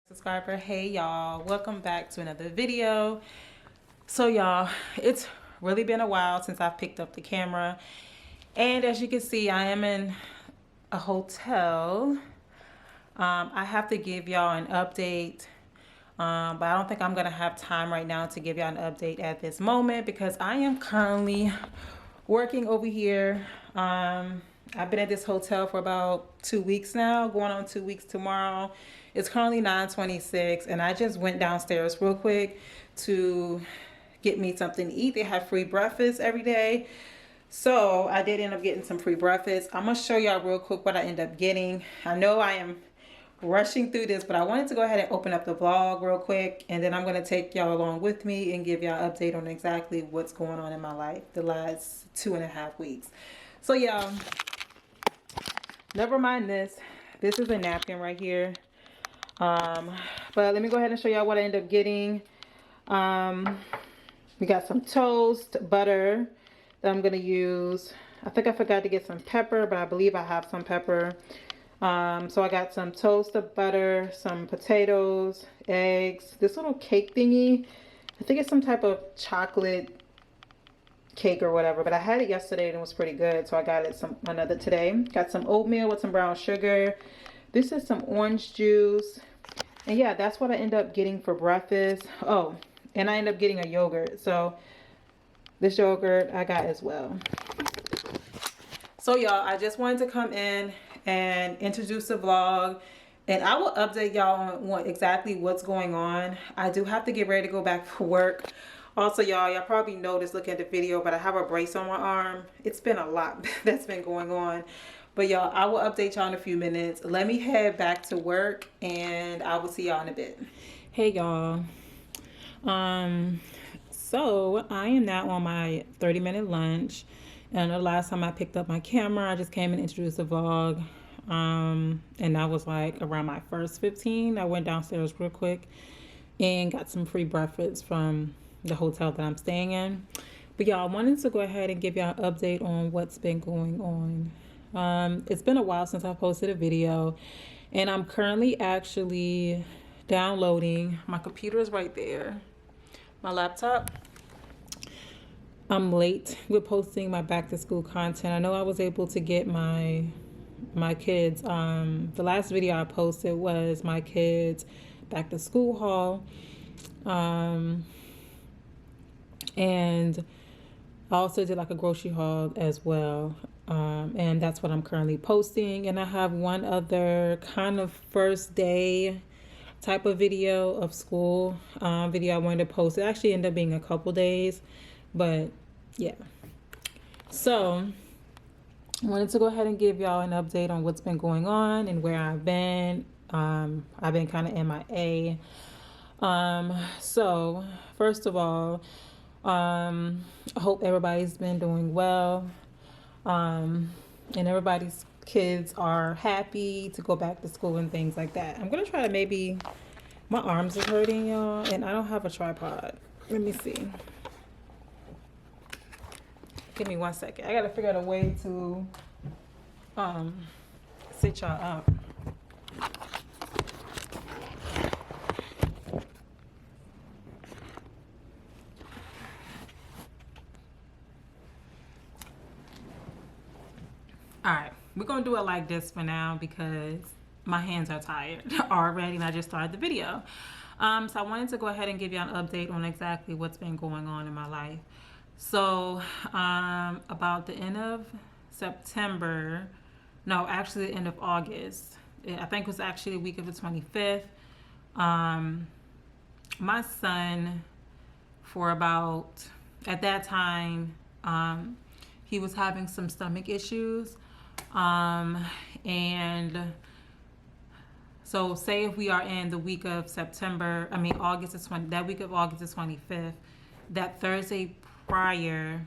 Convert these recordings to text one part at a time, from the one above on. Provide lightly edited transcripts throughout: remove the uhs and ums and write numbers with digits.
Subscriber. Hey y'all, welcome back to another video. So y'all, it's really been a while since I've picked up the camera, and as you can see, I am in a hotel. I have to give y'all an update, but I don't think I'm gonna have time right now to give y'all an update at this moment because I am currently working over here. I've been at this hotel for about 2 weeks now, going on 2 weeks tomorrow. It's currently 9:26, and I just went downstairs real quick to get me something to eat. They have free breakfast every day. So I did end up getting some free breakfast. I'm gonna show y'all real quick what I end up getting. I know I am rushing through this, but I wanted to go ahead and open up the vlog real quick, and then I'm going to take y'all along with me and give y'all an update on exactly what's going on in my life the last 2.5 weeks. So y'all, never mind this. This is a napkin right here. But let me go ahead and show y'all what I end up getting. We got some toast, butter that I'm going to use. I think I forgot to get some pepper, but I believe I have some pepper. So I got some toast of butter, some potatoes, eggs, this little cake thingy. I think it's some type of chocolate cake or whatever, but I had it yesterday and it was pretty good, so I got it another today. Got some oatmeal with some brown sugar. This is some orange juice. And yeah, that's what I end up getting for breakfast. Oh, and I end up getting a yogurt. So this yogurt I got as well. So y'all, I just wanted to come in and introduce the vlog, and I will update y'all on exactly what's going on. I do have to get ready to go back for work. Also y'all probably noticed looking at the video, but I have a brace on my arm. It's been a lot that's been going on, but y'all, I will update y'all in a few minutes. Let me head back to work and I will see y'all in a bit. Hey y'all, so I am now on my 30-minute lunch. And the last time I picked up my camera, I just came and introduced the vlog. And that was like around my first 15. I went downstairs real quick and got some free breakfast from the hotel that I'm staying in. But y'all, I wanted to go ahead and give y'all an update on what's been going on. It's been a while since I posted a video, and I'm currently actually downloading. My computer is right there, my laptop. I'm late with posting my back to school content. I know I was able to get my kids. The last video I posted was my kids back to school haul. And I also did like a grocery haul as well. And that's what I'm currently posting. And I have one other kind of first day type of video of school video I wanted to post. It actually ended up being a couple days. But yeah, so I wanted to go ahead and give y'all an update on what's been going on and where I've been. I've been kind of MIA. So first of all, I hope everybody's been doing well, and everybody's kids are happy to go back to school and things like that. I'm gonna try to maybe, my arms are hurting y'all, and I don't have a tripod. Let me see. Give me 1 second. I gotta figure out a way to sit y'all up. Alright, we're gonna do it like this for now because my hands are tired already and I just started the video. So I wanted to go ahead and give you an update on exactly what's been going on in my life. So about the end of September, no, actually the end of August, I think it was actually the week of the 25th, my son, for about, at that time, he was having some stomach issues, and so say if we are in the week of August the 20th, that week of August the 25th, that Thursday prior,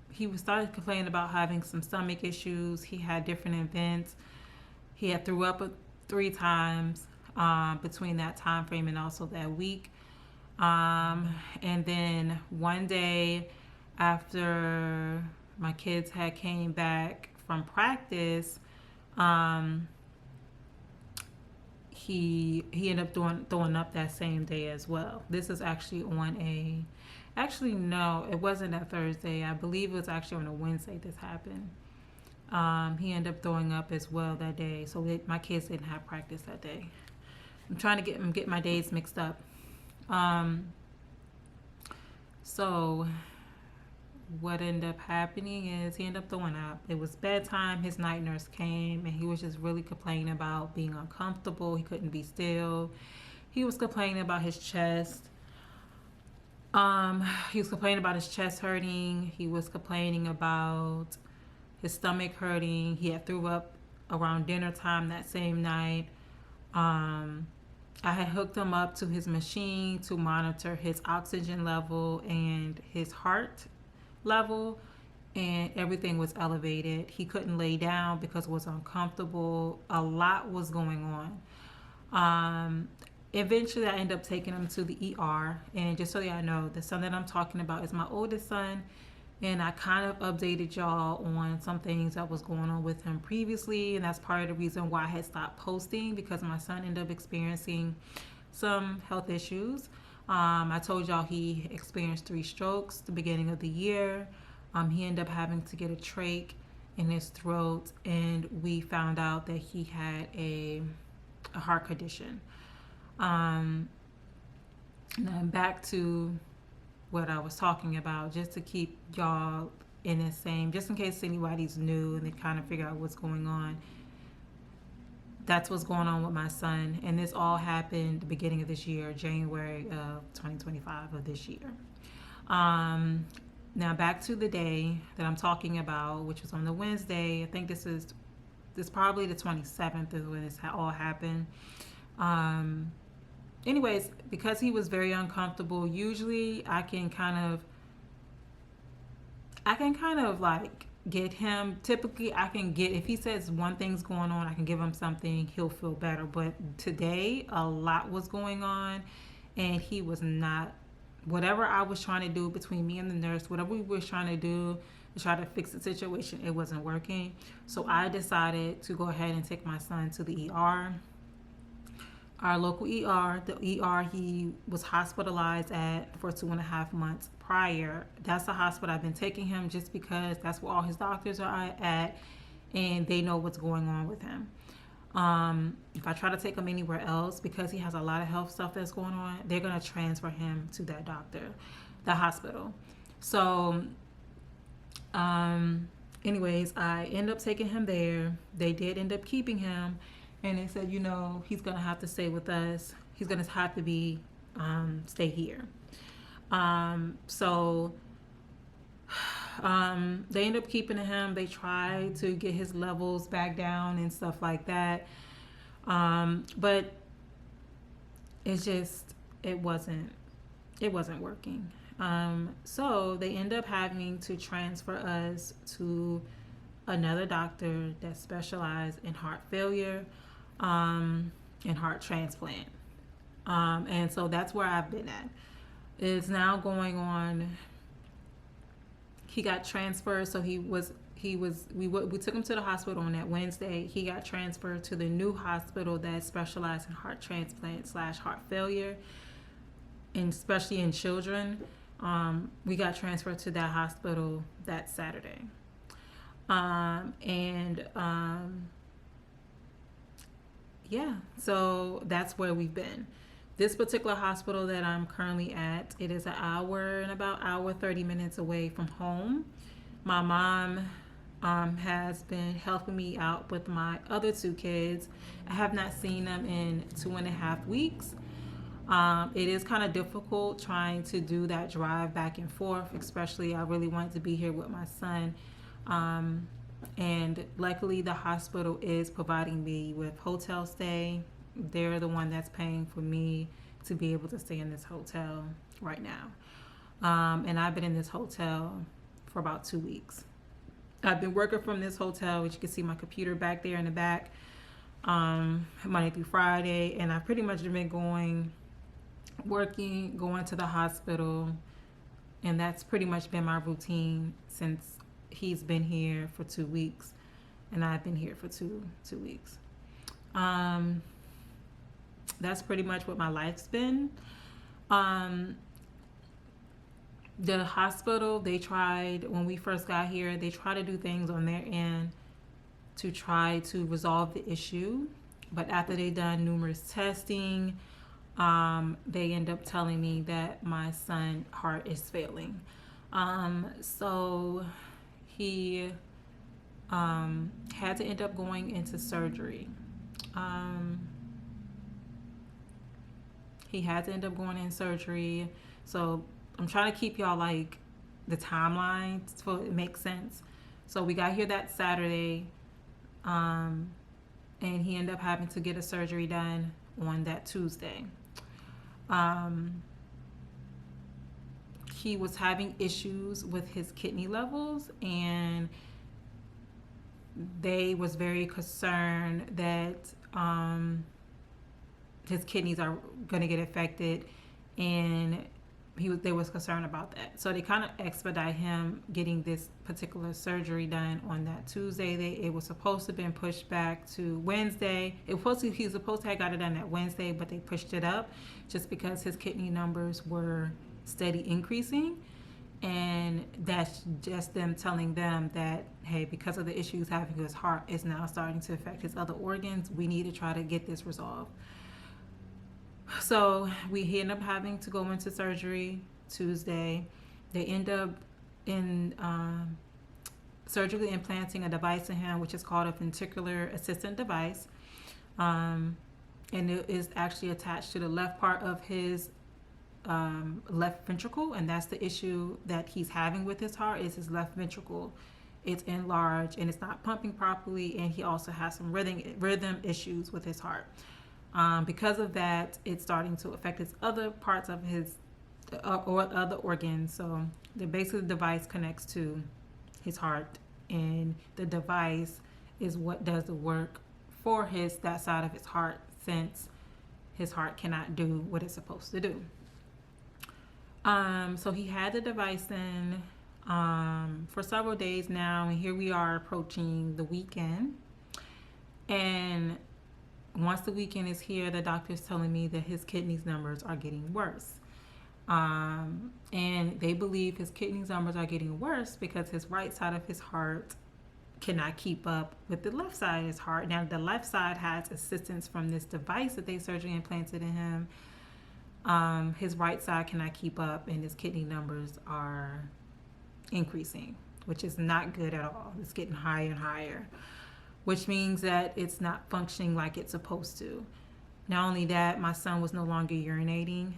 he started complaining about having some stomach issues. He had different events. He had threw up 3 times between that time frame and also that week. And then one day after my kids had came back from practice, he ended up throwing up that same day as well. This is actually on a, actually no, it wasn't that Thursday. I believe it was actually on a Wednesday this happened. He ended up throwing up as well that day, so my kids didn't have practice that day. I'm trying to get my days mixed up. So what ended up happening is he ended up throwing up. It was bedtime. His night nurse came and he was just really complaining about being uncomfortable. He couldn't be still. He was complaining about his chest. He was complaining about his chest hurting. He was complaining about his stomach hurting. He had threw up around dinner time that same night. I had hooked him up to his machine to monitor his oxygen level and his heart level, and everything was elevated. He couldn't lay down because it was uncomfortable. A lot was going on. Eventually I ended up taking him to the ER, and just so y'all know, the son that I'm talking about is my oldest son, and I kind of updated y'all on some things that was going on with him previously, and that's part of the reason why I had stopped posting, because my son ended up experiencing some health issues. I told y'all he experienced 3 strokes the beginning of the year. He ended up having to get a trach in his throat, and we found out that he had a heart condition. Now back to what I was talking about, just to keep y'all in the same, just in case anybody's new and they kind of figure out what's going on. That's what's going on with my son, and this all happened the beginning of this year, January of 2025 of this year. Now back to the day that I'm talking about, which was on the Wednesday. I think this probably the 27th is when this all happened. Anyways, because he was very uncomfortable, usually I can kind of like get him. Typically I can get, if he says one thing's going on, I can give him something, he'll feel better. But today a lot was going on, and he was not, whatever I was trying to do between me and the nurse, whatever we were trying to do to try to fix the situation, it wasn't working. So I decided to go ahead and take my son to the ER. Our local ER, the ER he was hospitalized at for 2.5 months prior. That's the hospital I've been taking him, just because that's where all his doctors are at, and they know what's going on with him. If I try to take him anywhere else, because he has a lot of health stuff that's going on, they're going to transfer him to that hospital. So, anyways, I end up taking him there. They did end up keeping him. And they said, he's going to have to stay with us. He's going to have to stay here. So they end up keeping him. They tried to get his levels back down and stuff like that. But it wasn't working. So they end up having to transfer us to another doctor that specialized in heart failure, and heart transplant. And so that's where I've been at. It's now going on. He got transferred, so we took him to the hospital on that Wednesday. He got transferred to the new hospital that specialized in heart transplant / heart failure, and especially in children. We got transferred to that hospital that Saturday. So that's where we've been. This particular hospital that I'm currently at, it is an hour 30 minutes away from home. My mom has been helping me out with my other 2 kids. I have not seen them in 2.5 weeks. It is kind of difficult trying to do that drive back and forth, especially I really wanted to be here with my son. And luckily the hospital is providing me with hotel stay. They're the one that's paying for me to be able to stay in this hotel right now. And I've been in this hotel for about 2 weeks. I've been working from this hotel, which you can see my computer back there in the back, Monday through Friday. And I've pretty much been going to the hospital. And that's pretty much been my routine since he's been here for 2 weeks, and I've been here for two weeks. that's pretty much what my life's been. Um, the hospital, they tried, when we first got here, they tried to do things on their end to try to resolve the issue. But after they done numerous testing, they end up telling me that my son's heart is failing. So he had to end up going into surgery. He had to end up going in surgery. So I'm trying to keep y'all like the timeline so it makes sense. So we got here that Saturday, and he ended up having to get a surgery done on that Tuesday. He was having issues with his kidney levels, and they was very concerned that his kidneys are going to get affected, and they was concerned about that. So they kind of expedite him getting this particular surgery done on that Tuesday. It was supposed to have been pushed back to Wednesday. He was supposed to have got it done that Wednesday, but they pushed it up just because his kidney numbers were steady increasing. And that's just them telling them that, hey, because of the issues having his heart is now starting to affect his other organs, we need to try to get this resolved. So he ended up having to go into surgery Tuesday. They end up surgically implanting a device in him, which is called a ventricular assistant device. And it is actually attached to the left part of his left ventricle, and that's the issue that he's having with his heart. Is his left ventricle, it's enlarged and it's not pumping properly, and he also has some rhythm issues with his heart. Because of that, it's starting to affect his other parts of his or other organs. So basically the device connects to his heart, and the device is what does the work for that side of his heart, since his heart cannot do what it's supposed to do. So he had the device in for several days now, and here we are approaching the weekend. And once the weekend is here, the doctor's telling me that his kidneys numbers are getting worse. And they believe his kidneys numbers are getting worse because his right side of his heart cannot keep up with the left side of his heart. Now, the left side has assistance from this device that they surgically implanted in him. His right side cannot keep up, and his kidney numbers are increasing, which is not good at all. It's getting higher and higher, which means that it's not functioning like it's supposed to. Not only that, my son was no longer urinating.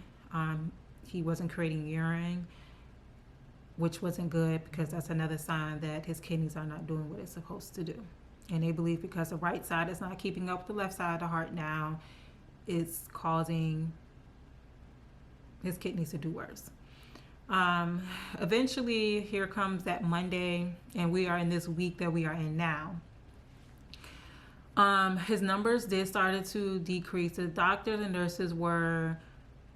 He wasn't creating urine, which wasn't good, because that's another sign that his kidneys are not doing what it's supposed to do. And they believe because the right side is not keeping up with the left side of the heart now, it's causing his kidneys to do worse. Eventually, here comes that Monday, and we are in this week that we are in now. His numbers did started to decrease. The doctors and nurses were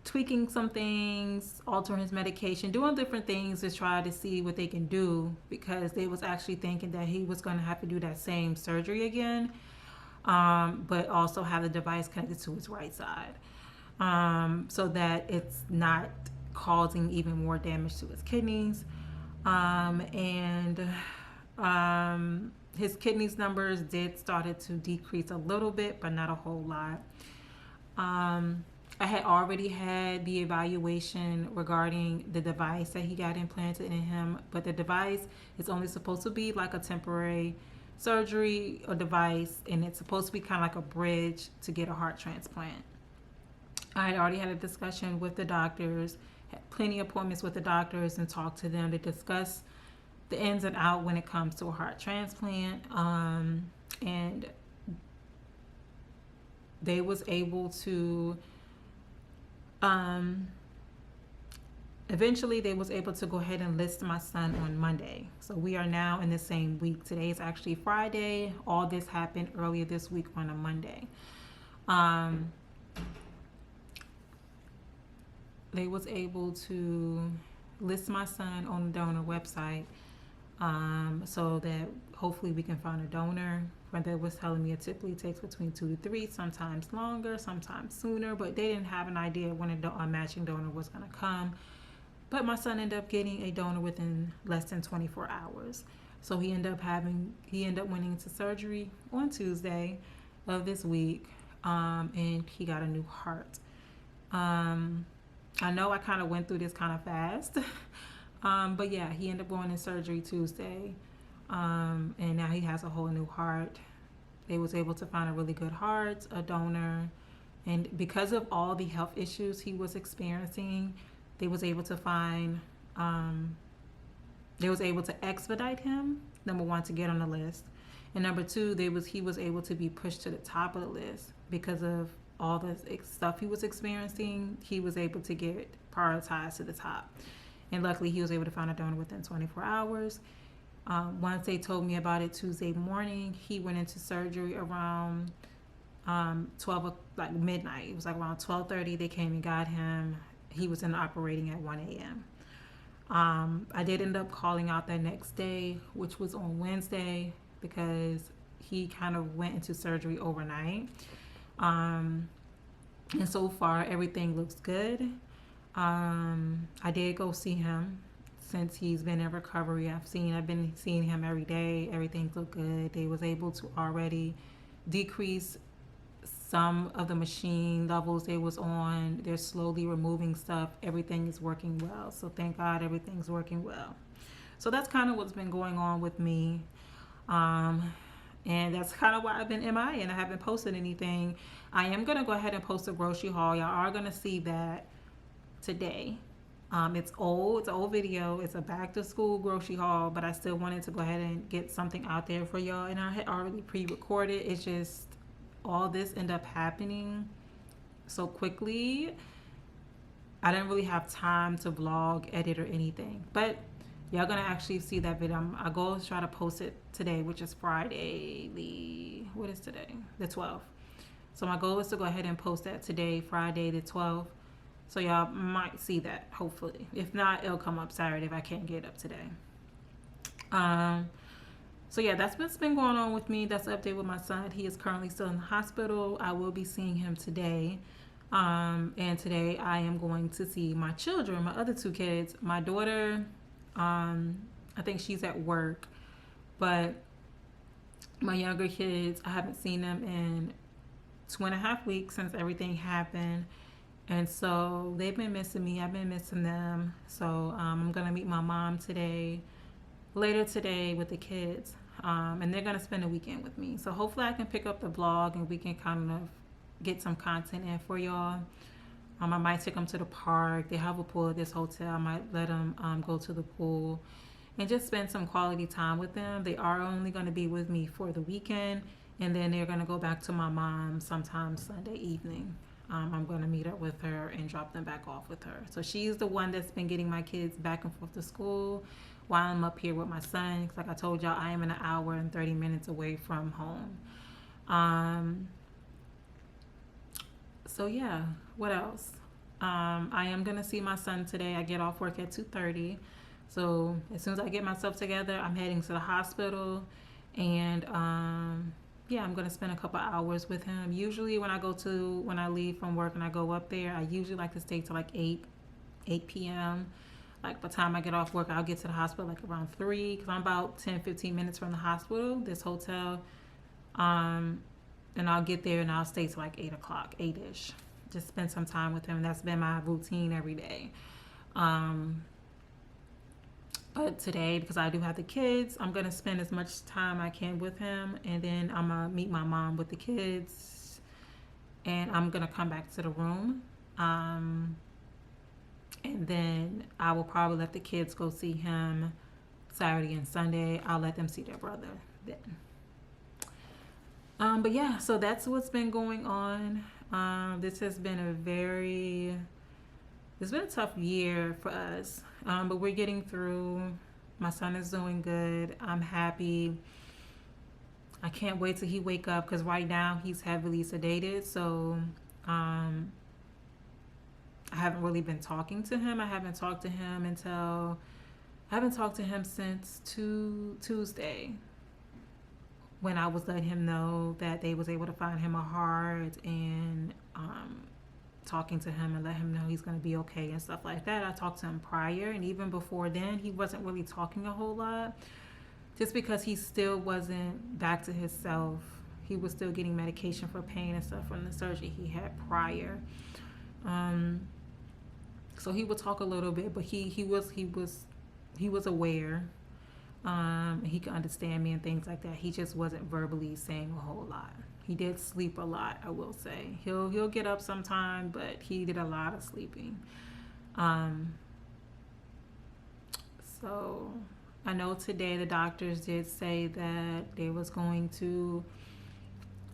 tweaking some things, altering his medication, doing different things to try to see what they can do, because they was actually thinking that he was going to have to do that same surgery again, but also have the device connected to his right side, so that it's not causing even more damage to his kidneys. His kidneys numbers did started to decrease a little bit, but not a whole lot. I had already had the evaluation regarding the device that he got implanted in him, but the device is only supposed to be like a temporary surgery or device, and it's supposed to be kind of like a bridge to get a heart transplant. I had already had a discussion with the doctors, had plenty of appointments with the doctors, and talked to them to discuss the ins and outs when it comes to a heart transplant. And they was able to eventually they was able to go ahead and list my son on Monday. So we are now in the same week. Today is actually Friday. All this happened earlier this week on a Monday. They was able to list my son on the donor website, so that hopefully we can find a donor but they was telling me it typically takes between 2 to 3, sometimes longer, sometimes sooner, but they didn't have an idea when a matching donor was going to come. But my son ended up getting a donor within less than 24 hours. So he ended up went into surgery on Tuesday of this week, and he got a new heart. I know I kind of went through this kind of fast, but yeah, he ended up going in surgery Tuesday, and now he has a whole new heart. They was able to find a really good heart, a donor, and because of all the health issues he was experiencing, they was able to find, they was able to expedite him, number one, to get on the list, and number two, he was able to be pushed to the top of the list because of all the stuff he was experiencing. He was able to get prioritized to the top, and luckily he was able to find a donor within 24 hours. Once they told me about it Tuesday morning, he went into surgery around 12, like midnight. It was like around 12:30. They came and got him. He was in operating at 1 a.m. I did end up calling out that next day, which was on Wednesday, because he kind of went into surgery overnight. And so far everything looks good. I did go see him since he's been in recovery. I've been seeing him every day. Everything's looked good. They was able to already decrease some of the machine levels they was on. They're slowly removing stuff. Everything is working well. So thank God everything's working well. So that's kind of what's been going on with me. And that's kind of why I've been MIA and I haven't posted anything. I am going to go ahead and post a grocery haul. Y'all are going to see that today. It's an old video. It's a back to school grocery haul, but I still wanted to go ahead and get something out there for y'all. And I had already pre-recorded. It's just all this ended up happening so quickly. I didn't really have time to vlog, edit, or anything. But y'all gonna actually see that video. I go try to post it today, which is Friday. What is today? The 12th. So my goal is to go ahead and post that today, Friday the 12th. So y'all might see that, hopefully. If not, it'll come up Saturday if I can't get it up today. So yeah, that's what's been going on with me. That's the update with my son. He is currently still in the hospital. I will be seeing him today. And today I am going to see my children, my other two kids. My daughter, I think she's at work, but my younger kids, I haven't seen them in 2.5 weeks since everything happened. And so they've been missing me. I've been missing them. So I'm going to meet my mom later today with the kids. And they're going to spend a weekend with me. So hopefully I can pick up the vlog and we can kind of get some content in for y'all. I might take them to the park. They have a pool at this hotel. I might let them go to the pool and just spend some quality time with them. They are only going to be with me for the weekend, and then they're going to go back to my mom sometime Sunday evening. I'm going to meet up with her and drop them back off with her. So she's the one that's been getting my kids back and forth to school while I'm up here with my son. Like I told y'all, I am an hour and 30 minutes away from home. So yeah, what else? I am going to see my son today. I get off work at 2:30. So as soon as I get myself together, I'm heading to the hospital. And yeah, I'm going to spend a couple hours with him. Usually when I leave from work and I go up there, I usually like to stay till like 8 p.m. Like by the time I get off work, I'll get to the hospital like around 3, because I'm about 10-15 minutes from the hospital, this hotel. And I'll get there and I'll stay till like 8 o'clock, 8-ish. Just spend some time with him. That's been my routine every day. But today, because I do have the kids, I'm going to spend as much time I can with him. And then I'm going to meet my mom with the kids. And I'm going to come back to the room. And then I will probably let the kids go see him Saturday and Sunday. I'll let them see their brother then. But yeah, so that's what's been going on. This has been it's been a tough year for us, but we're getting through. My son is doing good. I'm happy. I can't wait till he wake up, because right now he's heavily sedated. So I haven't really been talking to him. I haven't talked to him since Tuesday. when I was letting him know that they was able to find him a heart and talking to him and let him know he's going to be okay and stuff like that. I talked to him prior, and even before then he wasn't really talking a whole lot, just because he still wasn't back to himself. He was still getting medication for pain and stuff from the surgery he had prior. So he would talk a little bit, but he was aware. He could understand me and things like that. He just wasn't verbally saying a whole lot. He did sleep a lot, I will say. He'll get up sometime, but he did a lot of sleeping. So I know today the doctors did say that they was going to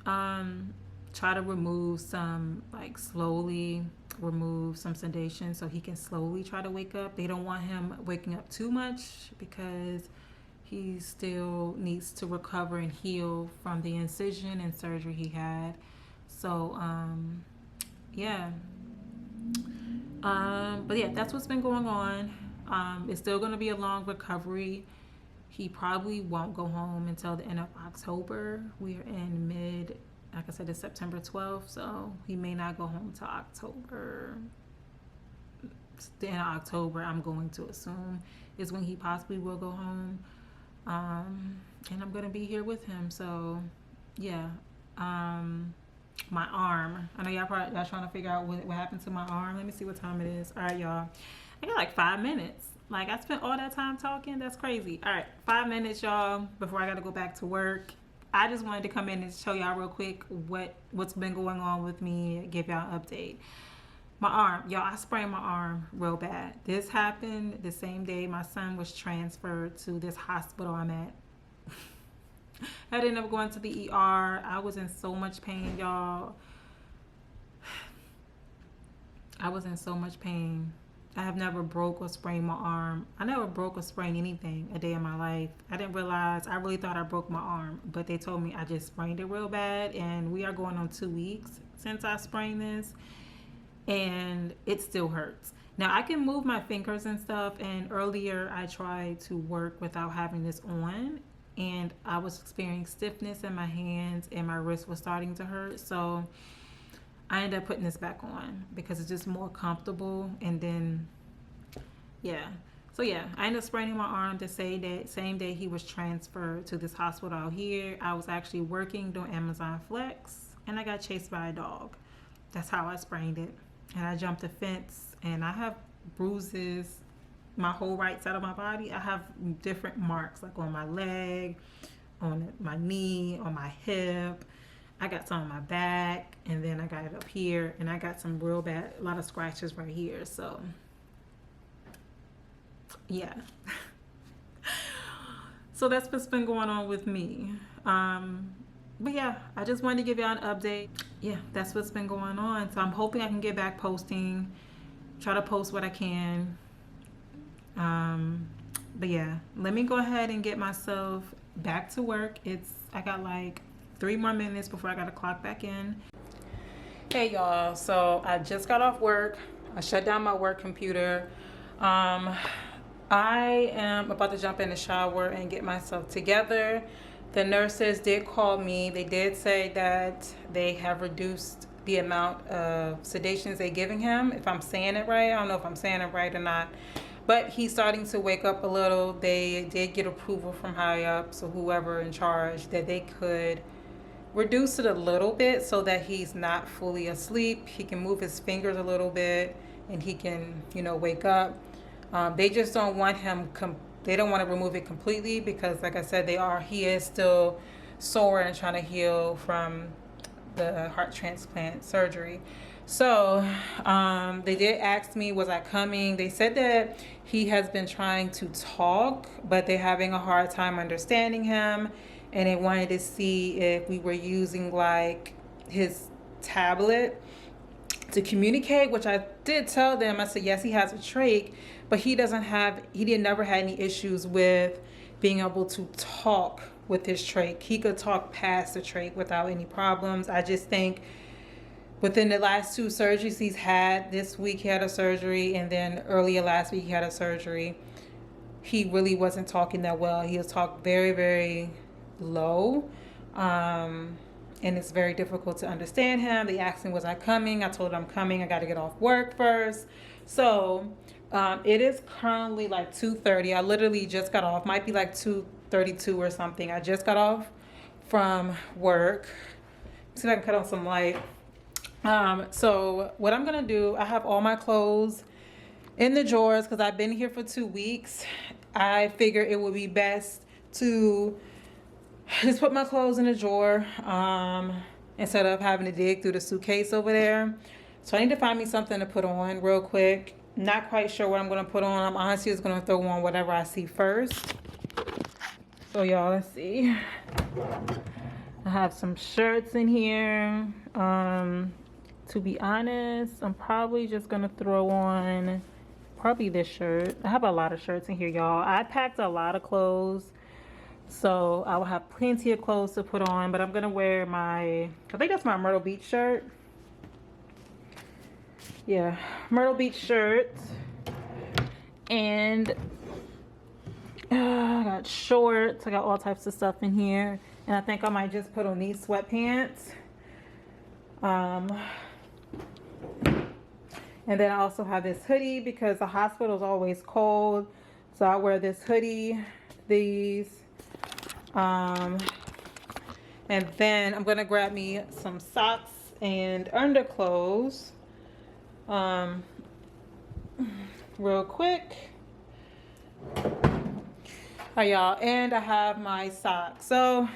try to remove some, like slowly remove some sedation so he can slowly try to wake up. They don't want him waking up too much because he still needs to recover and heal from the incision and surgery he had. So, yeah. But yeah, that's what's been going on. It's still going to be a long recovery. He probably won't go home until the end of October. We're in like I said, it's September 12th, so he may not go home till October. The end of October, I'm going to assume, is when he possibly will go home. And I'm going to be here with him. So, yeah. My arm. I know y'all trying to figure out what happened to my arm. Let me see what time it is. All right, y'all. I got like 5 minutes. Like, I spent all that time talking. That's crazy. All right, 5 minutes, y'all, before I got to go back to work. I just wanted to come in and show y'all real quick what's been going on with me, give y'all an update. My arm, y'all, I sprained my arm real bad. This happened the same day my son was transferred to this hospital I'm at. I ended up going to the ER. I was in so much pain, y'all. I was in so much pain. I have never broke or sprained my arm. I never broke or sprained anything a day in my life. I didn't realize, I really thought I broke my arm, but they told me I just sprained it real bad, and we are going on 2 weeks since I sprained this, and it still hurts. Now, I can move my fingers and stuff, and earlier I tried to work without having this on, and I was experiencing stiffness in my hands, and my wrist was starting to hurt, so I ended up putting this back on because it's just more comfortable. And then, yeah. So, yeah, I ended up spraining my arm the same day he was transferred to this hospital out here. I was actually working doing Amazon Flex, and I got chased by a dog. That's how I sprained it. And I jumped a fence, and I have bruises, my whole right side of my body. I have different marks, like on my leg, on my knee, on my hip. I got some on my back, and then I got it up here, and I got some real bad, a lot of scratches right here. So, yeah. So that's what's been going on with me. But yeah, I just wanted to give y'all an update. Yeah, that's what's been going on. So I'm hoping I can get back posting, try to post what I can. But yeah, let me go ahead and get myself back to work. I got like 3 more minutes before I gotta clock back in. Hey y'all, so I just got off work. I shut down my work computer. I am about to jump in the shower and get myself together. The nurses did call me. They did say that they have reduced the amount of sedations they're giving him. If I'm saying it right, I don't know if I'm saying it right or not. But he's starting to wake up a little. They did get approval from high up, so whoever in charge, that they could reduce it a little bit so that he's not fully asleep. He can move his fingers a little bit and he can, wake up. They just don't want him, they don't want to remove it completely because, like I said, he is still sore and trying to heal from the heart transplant surgery. So they did ask me, was I coming? They said that he has been trying to talk, but they're having a hard time understanding him. And they wanted to see if we were using like his tablet to communicate, which I did tell them. I said, yes, he has a trach, but he never had any issues with being able to talk with his trach. He could talk past the trach without any problems. I just think within the last 2 surgeries he's had, this week he had a surgery, and then earlier last week he had a surgery, he really wasn't talking that well. He was talking very, very low. And it's very difficult to understand him. They asked me, was I coming? I told them I'm coming. I got to get off work first. So it is currently like 2:30. I literally just got off. Might be like 2:32 or something. I just got off from work. See if I can cut on some light. So what I'm gonna do, I have all my clothes in the drawers because I've been here for 2 weeks. I figure it would be best to just put my clothes in a drawer instead of having to dig through the suitcase over there. So I need to find me something to put on real quick. Not quite sure what I'm going to put on. I'm honestly just going to throw on whatever I see first. So y'all, let's see. I have some shirts in here. To be honest, I'm probably just going to throw on probably this shirt. I have a lot of shirts in here, y'all. I packed a lot of clothes. So I will have plenty of clothes to put on, but I'm gonna wear I think that's my Myrtle Beach shirt. Yeah, Myrtle Beach shirt. And I got shorts, I got all types of stuff in here. And I think I might just put on these sweatpants. And then I also have this hoodie because the hospital is always cold. So I wear this hoodie, these. And then I'm gonna grab me some socks and underclothes real quick. Alright, y'all, and I have my socks. So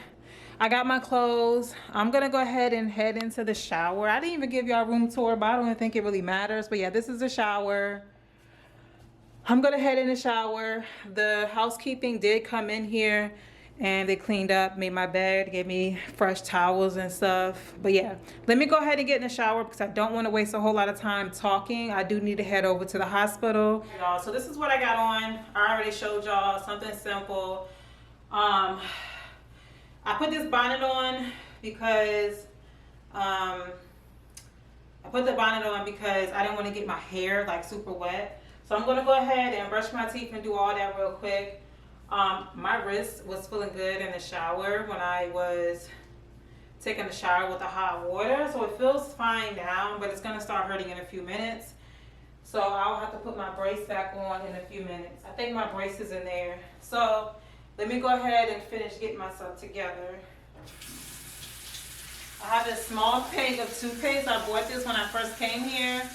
I got my clothes. I'm gonna go ahead and head into the shower. I didn't even give y'all a room tour, but I don't even think it really matters. But yeah, this is the shower. I'm gonna head in the shower. The housekeeping did come in here and they cleaned up, made my bed, gave me fresh towels and stuff. But yeah, let me go ahead and get in the shower because I don't want to waste a whole lot of time talking. I do need to head over to the hospital. Y'all, so this is what I got on. I already showed y'all something simple. I put this bonnet on because I didn't want to get my hair like super wet. So I'm gonna go ahead and brush my teeth and do all that real quick. My wrist was feeling good in the shower when I was taking the shower with the hot water. So it feels fine now, but it's gonna start hurting in a few minutes. So I'll have to put my brace back on in a few minutes. I think my brace is in there. So let me go ahead and finish getting myself together. I have this small peg of toothpaste. I bought this when I first came here.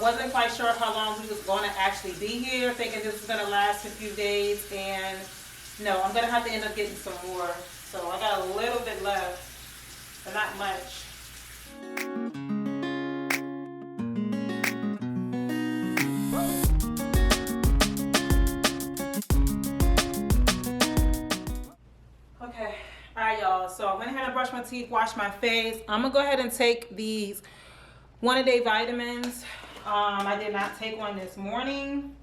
Wasn't quite sure how long we was going to actually be here, thinking this was going to last a few days, and no, I'm going to have to end up getting some more. So I got a little bit left, but not much. Okay, all right, y'all. So I went ahead and brushed my teeth, washed my face. I'm going to go ahead and take these one-a-day vitamins. I did not take one this morning.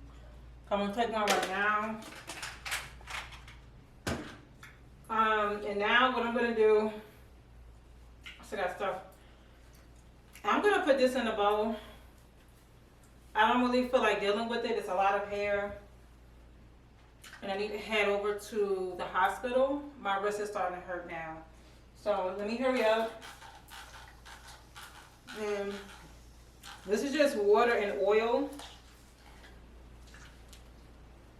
I'm gonna take one right now. And now what I'm gonna do, I still got stuff. I'm gonna put this in a bowl. I don't really feel like dealing with it. It's a lot of hair. And I need to head over to the hospital. My wrist is starting to hurt now. So let me hurry up. This is just water and oil.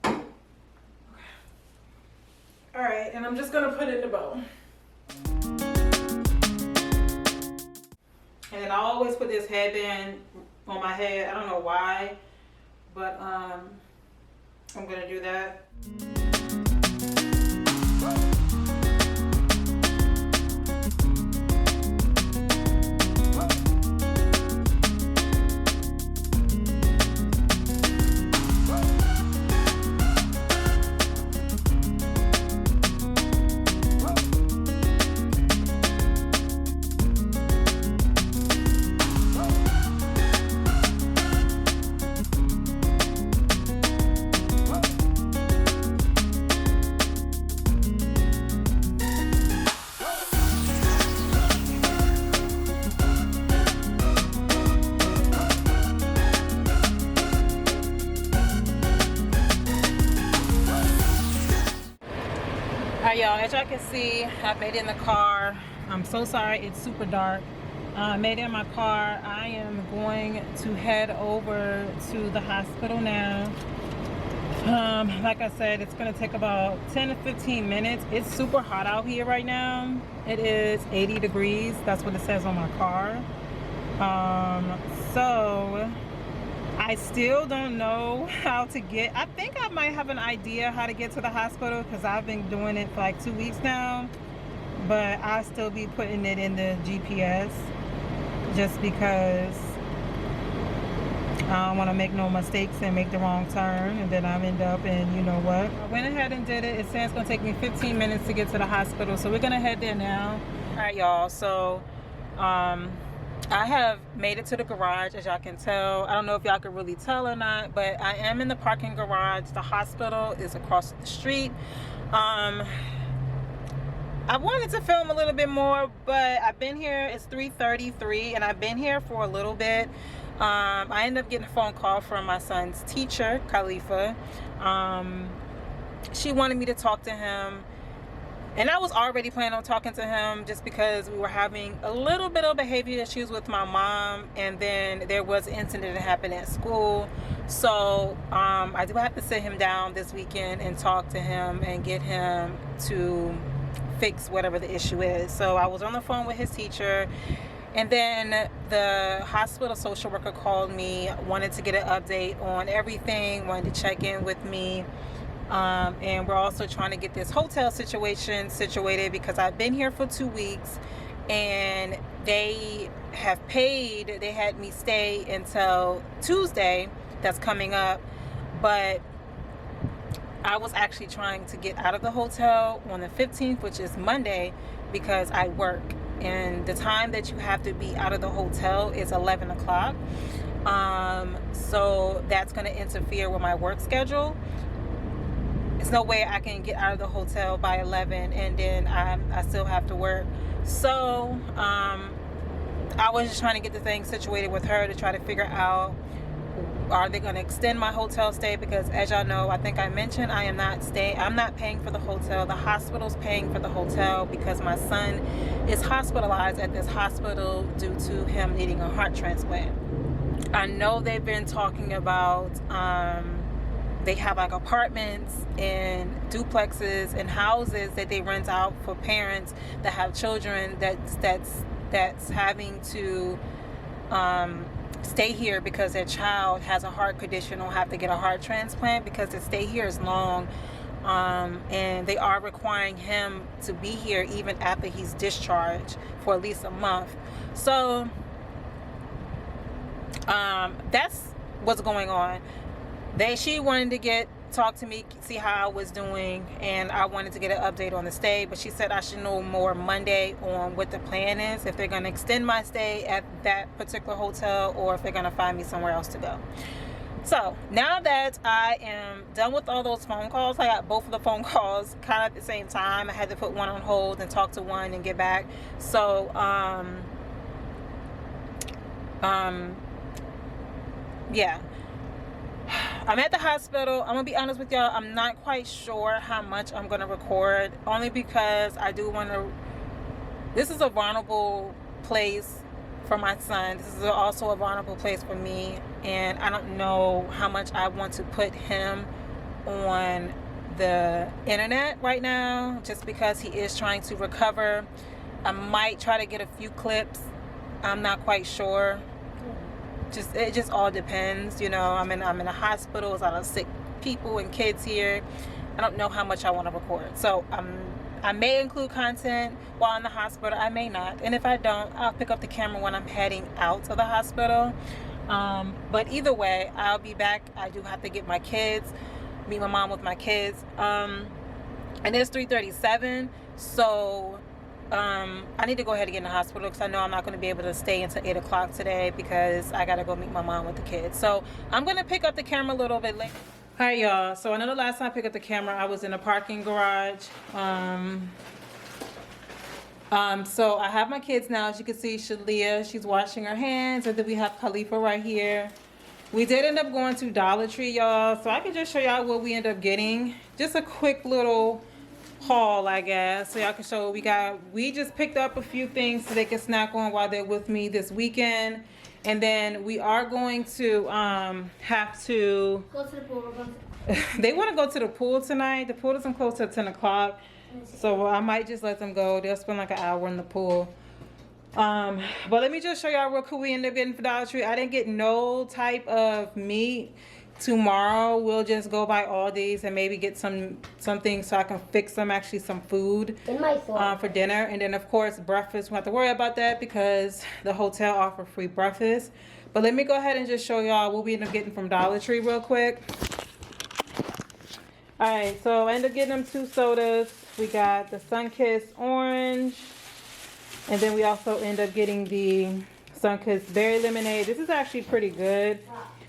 Okay. All right, and I'm just gonna put it in the bowl. And then I always put this headband on my head. I don't know why, but I'm gonna do that. can see, I made it in the car. I'm so sorry, it's super dark. Made it in my car. I am going to head over to the hospital now. Like I said, it's gonna take about 10 to 15 minutes. It's super hot out here right now. It is 80 degrees. That's what it says on my car. So I still don't know how to get, I think I might have an idea how to get to the hospital because I've been doing it for like 2 weeks now, but I'll still be putting it in the GPS just because I don't want to make no mistakes and make the wrong turn and then I end up in, you know what. I went ahead and did it. It says it's going to take me 15 minutes to get to the hospital, so we're going to head there now. All right, y'all, so I have made it to the garage, as y'all can tell. I don't know if y'all can really tell or not, but I am in the parking garage. The hospital is across the street. I wanted to film a little bit more, but I've been here. It's 3:33 and I've been here for a little bit. I ended up getting a phone call from my son's teacher, Khalifa. She wanted me to talk to him. And I was already planning on talking to him just because we were having a little bit of behavior issues with my mom, and then there was an incident that happened at school. So I do have to sit him down this weekend and talk to him and get him to fix whatever the issue is. So I was on the phone with his teacher, and then the hospital social worker called me, wanted to get an update on everything, wanted to check in with me. And we're also trying to get this hotel situation situated because I've been here for 2 weeks and they have paid, they had me stay until Tuesday that's coming up, but I was actually trying to get out of the hotel on the 15th, which is Monday, because I work, and the time that you have to be out of the hotel is 11 o'clock. So that's going to interfere with my work schedule. There's no way I can get out of the hotel by 11 and then I still have to work. So I was just trying to get the thing situated with her to try to figure out, are they going to extend my hotel stay? Because as y'all know, I think I mentioned, I'm not paying for the hotel. The hospital's paying for the hotel because my son is hospitalized at this hospital due to him needing a heart transplant. I know they've been talking about they have like apartments and duplexes and houses that they rent out for parents that have children that's having to stay here because their child has a heart condition or have to get a heart transplant, because the stay here is long, and they are requiring him to be here even after he's discharged for at least a month. So that's what's going on. She wanted to talk to me, see how I was doing, and I wanted to get an update on the stay, but she said I should know more Monday on what the plan is, if they're going to extend my stay at that particular hotel or if they're going to find me somewhere else to go. So now that I am done with all those phone calls, I got both of the phone calls kind of at the same time. I had to put one on hold and talk to one and get back. So yeah, I'm at the hospital. I'm gonna be honest with y'all, I'm not quite sure how much I'm gonna record, only because I do want to, this is a vulnerable place for my son. This is also a vulnerable place for me, and I don't know how much I want to put him on the internet right now, just because he is trying to recover. I might try to get a few clips. I'm not quite sure. It just all depends, you know. I'm in a hospital. There's a lot of sick people and kids here. I don't know how much I want to record, so I may include content while in the hospital. I may not, and if I don't, I'll pick up the camera when I'm heading out of the hospital. But either way, I'll be back. I do have to get my kids, meet my mom with my kids, and it's 3:37, so I need to go ahead and get in the hospital because I know I'm not going to be able to stay until 8 o'clock today because I got to go meet my mom with the kids. So I'm going to pick up the camera a little bit later. All right, y'all. So I know the last time I picked up the camera, I was in a parking garage. So I have my kids now. As you can see, Shalia, she's washing her hands. And then we have Khalifa right here. We did end up going to Dollar Tree, y'all. So I can just show y'all what we end up getting. Just a quick little haul, I guess, so y'all can show what we got. We just picked up a few things so they can snack on while they're with me this weekend. And then we are going to have to Go to the pool. they want to go to the pool tonight. The pool doesn't close till 10 o'clock. So I might just let them go. They'll spend like an hour in the pool. But let me just show y'all real quick. We ended up getting for Dollar Tree. I didn't get no type of meat. Tomorrow we'll just go by Aldi's and maybe get something so I can fix some food for dinner. And then of course breakfast, we don't have to worry about that because the hotel offers free breakfast. But let me go ahead and just show y'all what we ended up getting from Dollar Tree real quick. Alright, so I ended up getting them 2 sodas. We got the Sunkist Orange. And then we also end up getting the Sunkist Berry Lemonade. This is actually pretty good.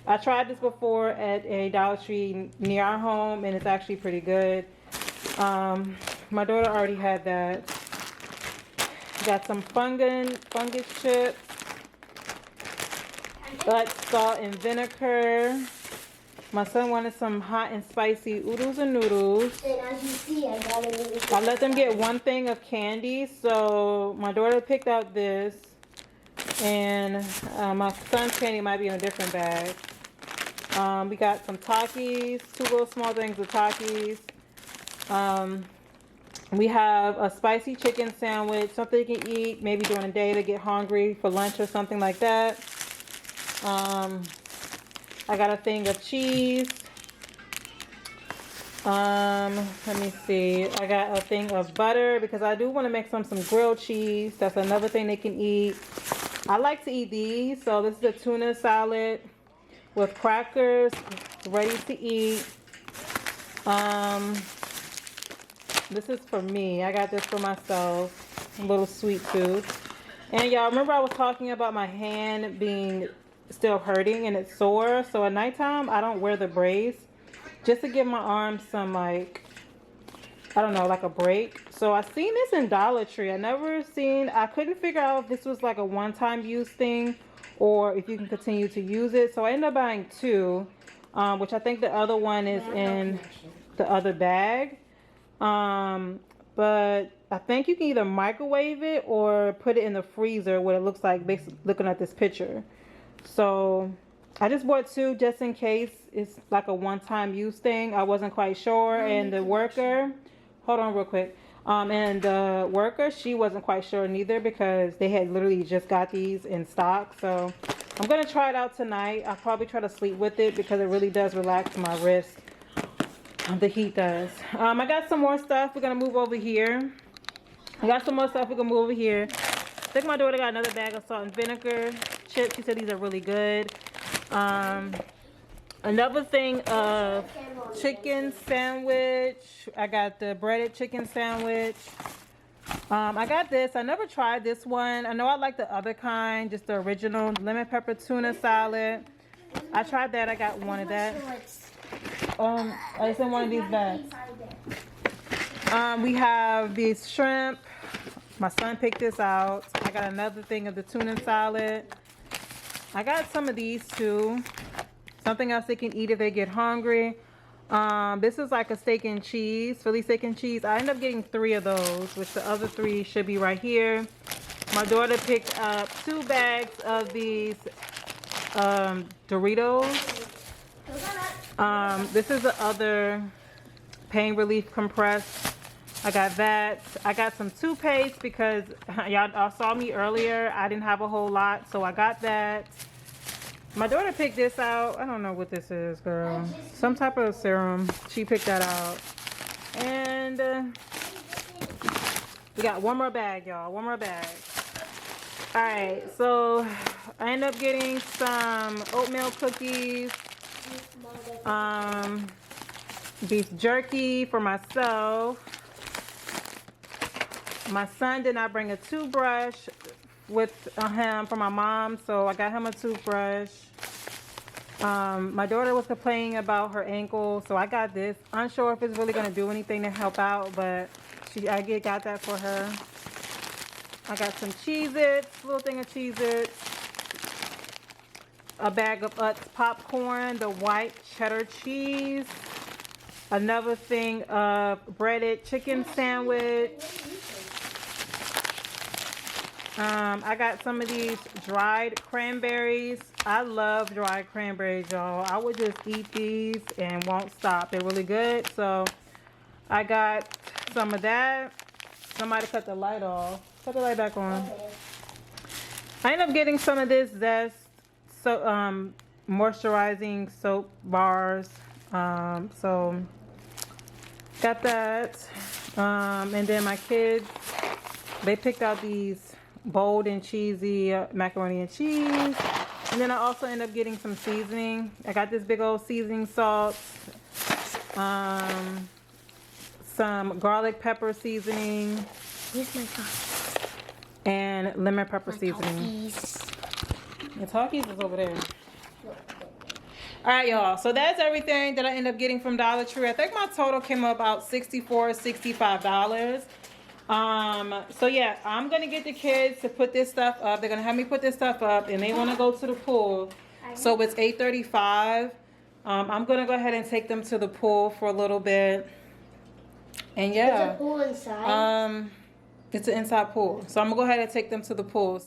I tried this before at a Dollar Tree near our home, and it's actually pretty good. My daughter already had that. Got some fungus chips, salt and vinegar. My son wanted some hot and spicy oodles and noodles. And as you see, I let them get 1 thing of candy, so my daughter picked out this. And my son's candy might be in a different bag. We got some Takis, 2 little small things of Takis. We have a spicy chicken sandwich, something you can eat maybe during the day to get hungry for lunch or something like that. I got a thing of cheese. Let me see. I got a thing of butter because I do want to make some grilled cheese. That's another thing they can eat. I like to eat these. So this is a tuna salad with crackers, ready to eat. This is for me. I got this for myself. A little sweet tooth. And y'all remember I was talking about my hand being still hurting and it's sore. So at nighttime, I don't wear the brace just to give my arms some I don't know, like a break. So I seen this in Dollar Tree. I couldn't figure out if this was like a one-time use thing or if you can continue to use it. So I ended up buying 2, which I think the other one is in the other bag. But I think you can either microwave it or put it in the freezer, what it looks like basically looking at this picture. So I just bought 2 just in case it's like a one-time use thing. I wasn't quite sure. And the worker, hold on real quick. And the worker, she wasn't quite sure neither because they had literally just got these in stock. So I'm going to try it out tonight. I'll probably try to sleep with it because it really does relax my wrist. The heat does. I got some more stuff. We're going to move over here. I got some more stuff. We're going to move over here. I think my daughter got another bag of salt and vinegar chips. She said these are really good. Another thing of chicken sandwich. I got the breaded chicken sandwich. I got this. I never tried this one. I know I like the other kind, just the original lemon pepper tuna salad. I tried that. I got one of that. It's in one of these bags. We have these shrimp. My son picked this out. I got another thing of the tuna salad. I got some of these too. Something else they can eat if they get hungry. This is like a steak and cheese, Philly steak and cheese. I ended up getting 3 of those, which the other 3 should be right here. My daughter picked up 2 bags of these Doritos. This is the other pain relief compress. I got that. I got some toothpaste because y'all saw me earlier. I didn't have a whole lot, so I got that. My daughter picked this out. I don't know what this is, girl. Some type of serum. She picked that out. And we got one more bag, y'all. One more bag. Alright, so I ended up getting some oatmeal cookies. Beef jerky for myself. My son did not bring a toothbrush with him for my mom, so I got him a toothbrush. My daughter was complaining about her ankle, so I got this. Unsure if it's really going to do anything to help out, but I got that for her. I got some Cheez-Its, little thing of Cheez-Its. A bag of Utz popcorn, the white cheddar cheese. another thing of breaded chicken sandwich. I got some of these dried cranberries. I love dried cranberries, y'all. I would just eat these and won't stop. They're really good. So I got some of that. Somebody cut the light off. Cut the light back on. I ended up getting some of this Zest moisturizing soap bars. So got that. And then my kids, they picked out these bold and cheesy macaroni and cheese. And then I also end up getting some seasoning. I got this big old seasoning salt, some garlic pepper seasoning. Here's my coffee. And lemon pepper seasoning. The Talkies is over there. All right, y'all. So that's everything that I end up getting from Dollar Tree. I think my total came up about $64, $65. So yeah, I'm gonna get the kids to put this stuff up. They're gonna have me put this stuff up, and they want to go to the pool. So it's 8:35. I'm gonna go ahead and take them to the pool for a little bit. And yeah, Is the pool inside? it's an inside pool. So I'm gonna go ahead and take them to the pool.